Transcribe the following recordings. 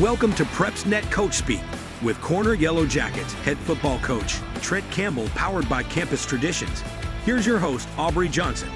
Welcome to PrepsNet Coach Speak with Corner Yellow Jackets head football coach Trent Campbell, powered by Campus Traditions. Here's your host, Aubrey Johnson.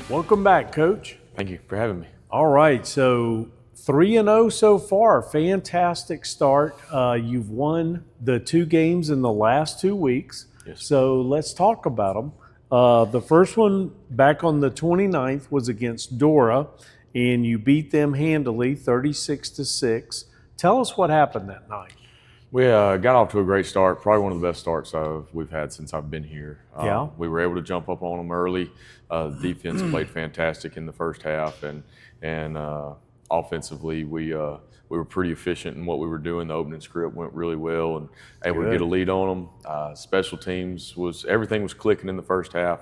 Welcome back, Coach. Thank you for having me. All right, so 3-0 so far. Fantastic start. You've won the 2 games in the last 2 weeks. Yes. So let's talk about them. The first one back on the 29th was against Dora, and you beat them handily, 36-6. Tell us what happened that night. We got off to a great start, probably one of the best starts we've had since I've been here. Yeah. We were able to jump up on them early. The defense played fantastic in the first half, and offensively we were pretty efficient in what we were doing. The opening script went really well and able to get a lead on them. Special teams everything was clicking in the first half.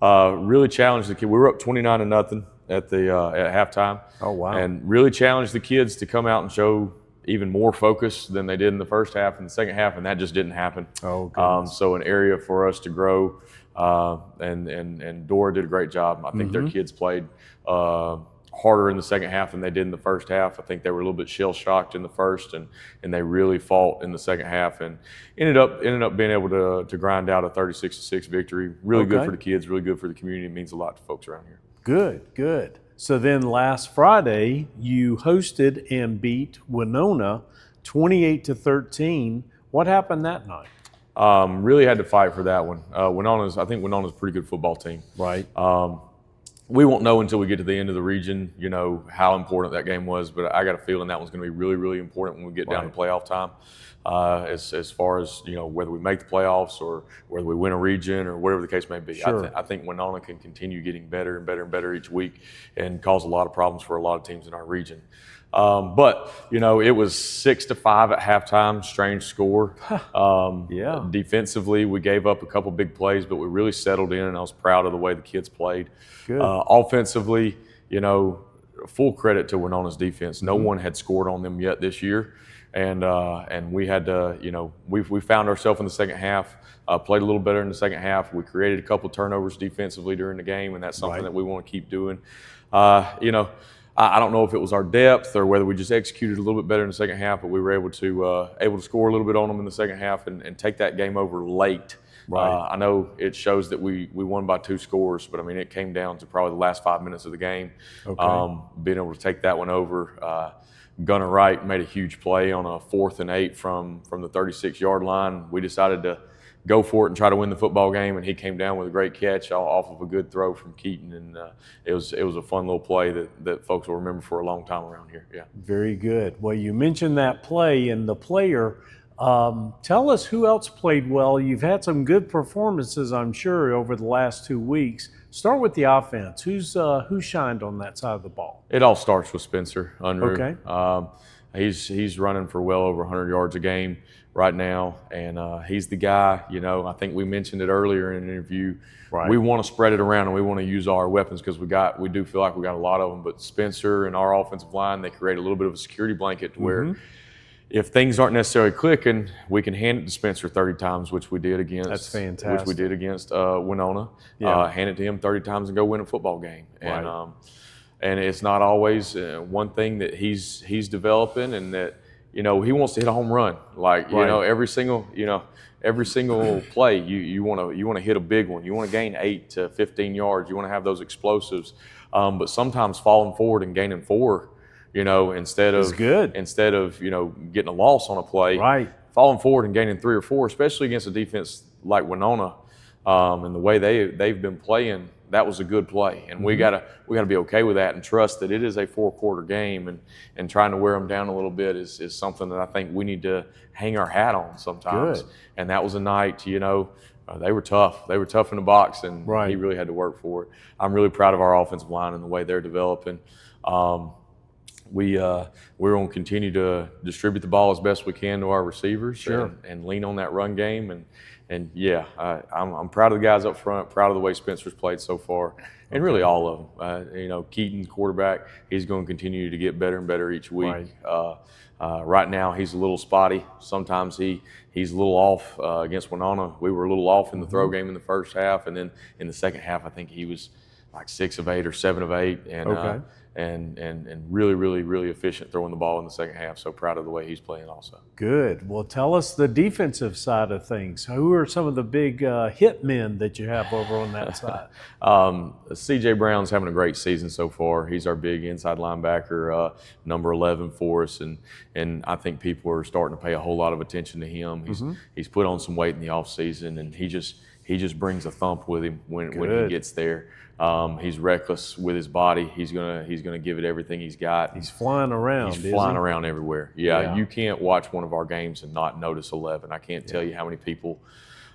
Really challenged the kid. We were up 29-0 at halftime. Oh, wow. And really challenged the kids to come out and show even more focus than they did in the first half and the second half, and that just didn't happen. Oh, goodness. So an area for us to grow, and Dora did a great job. I think their kids played harder in the second half than they did in the first half. I think they were a little bit shell-shocked in the first, and they really fought in the second half and ended up being able to grind out a 36-6 victory. Really good for the kids, really good for the community. It means a lot to folks around here. Good. So then last Friday, you hosted and beat Wenonah 28-13. What happened that night? Really had to fight for that one. I think Wenonah's a pretty good football team. Right. We won't know until we get to the end of the region, how important that game was, but I got a feeling that one's going to be really, really important when we get down to playoff time. As far as, whether we make the playoffs or whether we win a region or whatever the case may be. Sure. I think Wenonah can continue getting better and better and better each week and cause a lot of problems for a lot of teams in our region. But it was 6-5 at halftime, strange score. Yeah. Defensively, we gave up a couple big plays, but we really settled in, and I was proud of the way the kids played. Good. Offensively, full credit to Wenonah's defense. No one had scored on them yet this year. And we had to, we found ourselves in the second half, played a little better in the second half. We created a couple of turnovers defensively during the game, and that's something that we want to keep doing. I don't know if it was our depth or whether we just executed a little bit better in the second half, but we were able to score a little bit on them in the second half and take that game over late. Right. I know it shows that we won by 2 scores, but it came down to probably the last 5 minutes of the game. Okay. Being able to take that one over. Gunner Wright made a huge play on a 4th and 8 from the 36-yard line. We decided to go for it and try to win the football game, and he came down with a great catch off of a good throw from Keaton, and it was a fun little play that folks will remember for a long time around here. Yeah. Very good. Well, you mentioned that play and the player. Tell us who else played well. You've had some good performances, I'm sure, over the last 2 weeks. Start with the offense. Who shined on that side of the ball? It all starts with Spencer Unruh. Okay. He's running for well over 100 yards a game right now, and he's the guy. I think we mentioned it earlier in an interview. Right. We want to spread it around, and we want to use all our weapons because we do feel like we got a lot of them. But Spencer and our offensive line, they create a little bit of a security blanket to where if things aren't necessarily clicking, we can hand it to Spencer 30 times, which we did against. That's fantastic. Which we did against Wenonah. Yeah. Hand it to him 30 times and go win a football game. Right. And it's not always one thing that he's developing, and that he wants to hit a home run. Every single play you want to hit a big one. You want to gain 8 to 15 yards. You want to have those explosives. But sometimes falling forward and gaining 4. Instead of getting a loss on a play, right, falling forward and gaining 3 or 4, especially against a defense like Wenonah, and the way they've been playing, that was a good play, and we gotta be okay with that and trust that it is a 4-quarter game, and trying to wear them down a little bit is something that I think we need to hang our hat on sometimes. Good. And that was a night, they were tough. They were tough in the box, and he really had to work for it. I'm really proud of our offensive line and the way they're developing. We're going to continue to distribute the ball as best we can to our receivers, and lean on that run game. I'm proud of the guys up front, proud of the way Spencer's played so far, and really all of them. Keaton, quarterback, he's going to continue to get better and better each week. Right now, he's a little spotty. Sometimes he's a little off against Wenonah. We were a little off in the throw game in the first half, and then in the second half, I think he was like 6 of 8 or 7 of 8, and and really, really, really efficient throwing the ball in the second half. So proud of the way he's playing also. Good. Well, tell us the defensive side of things. Who are some of the big hit men that you have over on that side? C.J. Brown's having a great season so far. He's our big inside linebacker, number 11 for us, and I think people are starting to pay a whole lot of attention to him. He's put on some weight in the offseason, and he just brings a thump with him when he gets there. He's reckless with his body. He's gonna give it everything he's got. He's flying around. He's flying around everywhere. Yeah, you can't watch one of our games and not notice 11. I can't tell you how many people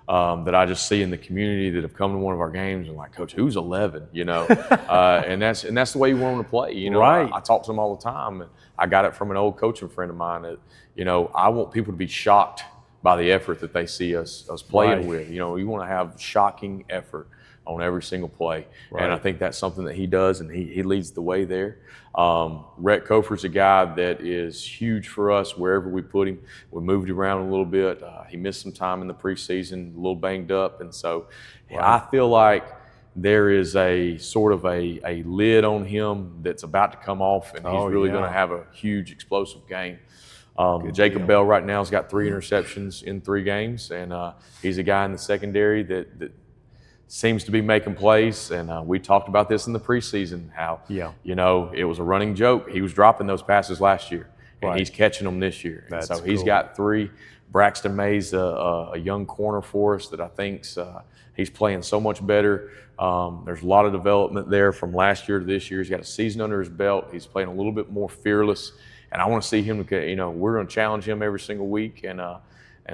that I just see in the community that have come to one of our games and like, Coach, who's 11? You know, and that's the way you want them to play. You know, right. I talk to them all the time, and I got it from an old coaching friend of mine that, you know, I want people to be shocked by the effort that they see us playing with. You know, you want to have shocking effort on every single play. Right. And I think that's something that he does, and he leads the way there. Rhett Kofer's a guy that is huge for us wherever we put him. We moved around a little bit. He missed some time in the preseason, a little banged up. And so I feel like there is a sort of a lid on him that's about to come off, and he's really going to have a huge explosive game. Jacob Bell right now has got 3 interceptions in 3 games, and he's a guy in the secondary that seems to be making plays. And we talked about this in the preseason, how, you know, it was a running joke. He was dropping those passes last year, and he's catching them this year. And so he's got 3. Braxton May's a young corner for us that I think's he's playing so much better. There's a lot of development there from last year to this year. He's got a season under his belt. He's playing a little bit more fearless. And I want to see him, you know, we're going to challenge him every single week, and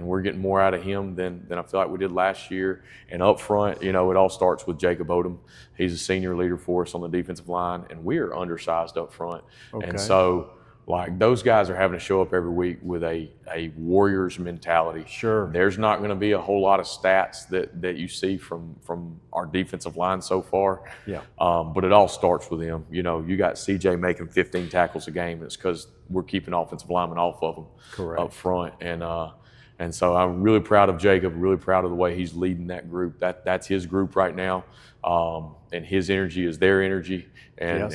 we're getting more out of him than I feel like we did last year. And up front, you know, it all starts with Jacob Odom. He's a senior leader for us on the defensive line, and we are undersized up front. Okay. And so, like, those guys are having to show up every week with a Warriors mentality. Sure. There's not going to be a whole lot of stats that you see from our defensive line so far. Yeah. But it all starts with him. You know, you got CJ making 15 tackles a game. It's because we're keeping offensive linemen off of them up front. And so I'm really proud of Jacob, really proud of the way he's leading that group. That's his group right now. And his energy is their energy. And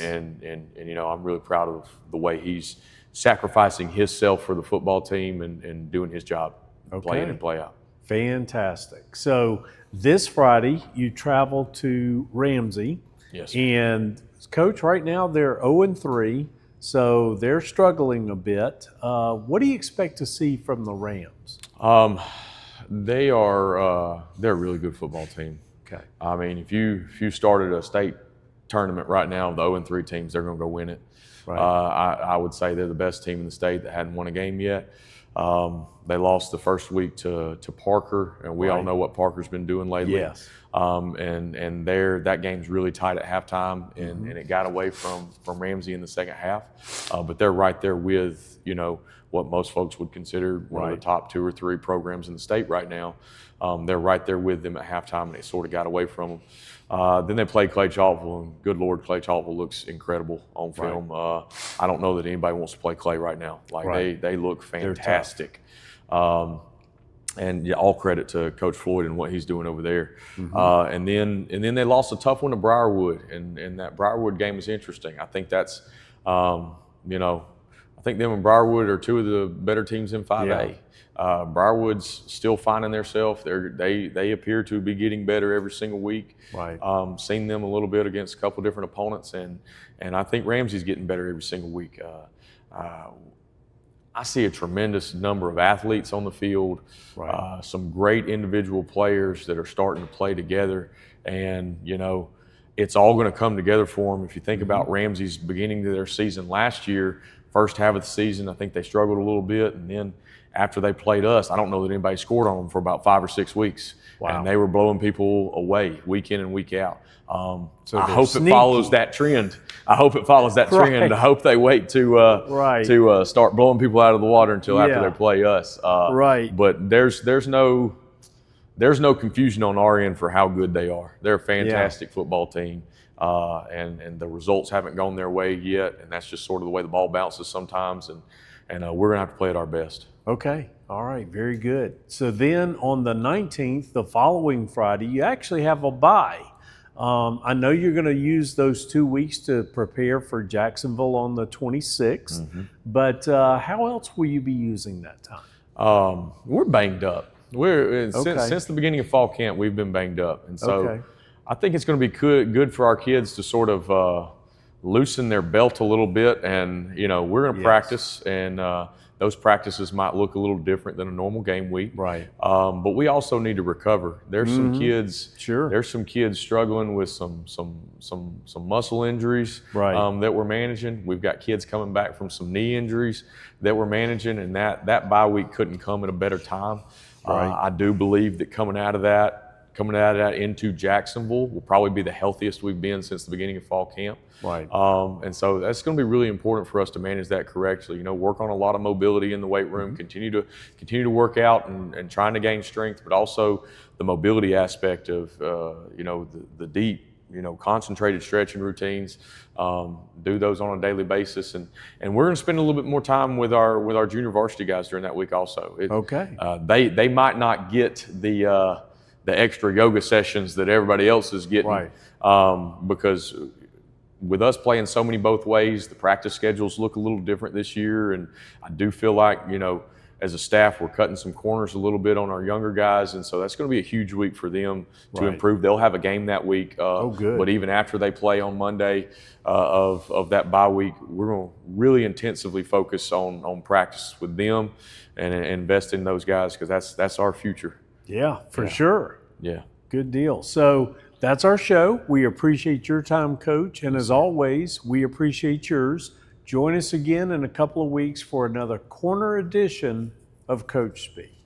you know, I'm really proud of the way he's sacrificing himself for the football team and doing his job, play in and play out. Fantastic. So this Friday, you travel to Ramsay. Yes. And Coach, right now they're 0-3. So they're struggling a bit. What do you expect to see from the Rams? They're a really good football team. Okay. I mean, if you started a state tournament right now, the 0-3 teams, they're going to go win it. Right. I would say they're the best team in the state that hadn't won a game yet. They lost the first week to Parker, and we all know what Parker's been doing lately. Yes. And that game's really tight at halftime, and it got away from Ramsay in the second half. But they're right there with, you know, what most folks would consider one of the top 2 or 3 programs in the state right now. They're right there with them at halftime, and it sort of got away from them. Then they play Clay Chalkville, and good Lord, Clay Chalkville looks incredible on film. I don't know that anybody wants to play Clay right now. Like they look fantastic. And yeah, all credit to Coach Floyd and what he's doing over there. And then they lost a tough one to Briarwood, and that Briarwood game was interesting. I think that's, you know, I think them and Briarwood are 2 of the better teams in 5A. Briarwood's still finding themselves. They appear to be getting better every single week. Right. Seen them a little bit against a couple different opponents, and I think Ramsay's getting better every single week. I see a tremendous number of athletes on the field, some great individual players that are starting to play together, and, you know, it's all going to come together for them. If you think about Ramsay's beginning of their season last year, first half of the season, I think they struggled a little bit, and then after they played us, I don't know that anybody scored on them for about 5 or 6 weeks. Wow. And they were blowing people away week in and week out. So I hope it follows that trend. I hope I hope they wait to start blowing people out of the water until after they play us. But there's no confusion on our end for how good they are. They're a fantastic football team. And the results haven't gone their way yet, and that's just sort of the way the ball bounces sometimes, and we're going to have to play at our best. Okay. All right. Very good. So then on the 19th, the following Friday, you actually have a bye. I know you're going to use those 2 weeks to prepare for Jacksonville on the 26th, but how else will you be using that time? We're banged up. Since the beginning of fall camp, we've been banged up, and so I think it's going to be good for our kids to sort of loosen their belt a little bit, and we're going to practice, and those practices might look a little different than a normal game week. Right. But we also need to recover. There's some kids. Sure. There's some kids struggling with some muscle injuries that we're managing. We've got kids coming back from some knee injuries that we're managing, and that bye week couldn't come at a better time. Right. I do believe that coming out of that into Jacksonville will probably be the healthiest we've been since the beginning of fall camp. Right. And so that's going to be really important for us to manage that correctly. Work on a lot of mobility in the weight room, continue to work out and trying to gain strength, but also the mobility aspect of the deep, concentrated stretching routines. Do those on a daily basis, and we're going to spend a little bit more time with our junior varsity guys during that week also. They might not get the extra yoga sessions that everybody else is getting, because with us playing so many both ways, the practice schedules look a little different this year, and I do feel like as a staff we're cutting some corners a little bit on our younger guys, and so that's going to be a huge week for them to improve. They'll have a game that week, but even after they play on Monday of that bye week, we're going to really intensively focus on practice with them and invest in those guys, because that's our future. Yeah, for sure. Yeah. Good deal. So that's our show. We appreciate your time, Coach. And as always, we appreciate yours. Join us again in a couple of weeks for another corner edition of Coach Speak.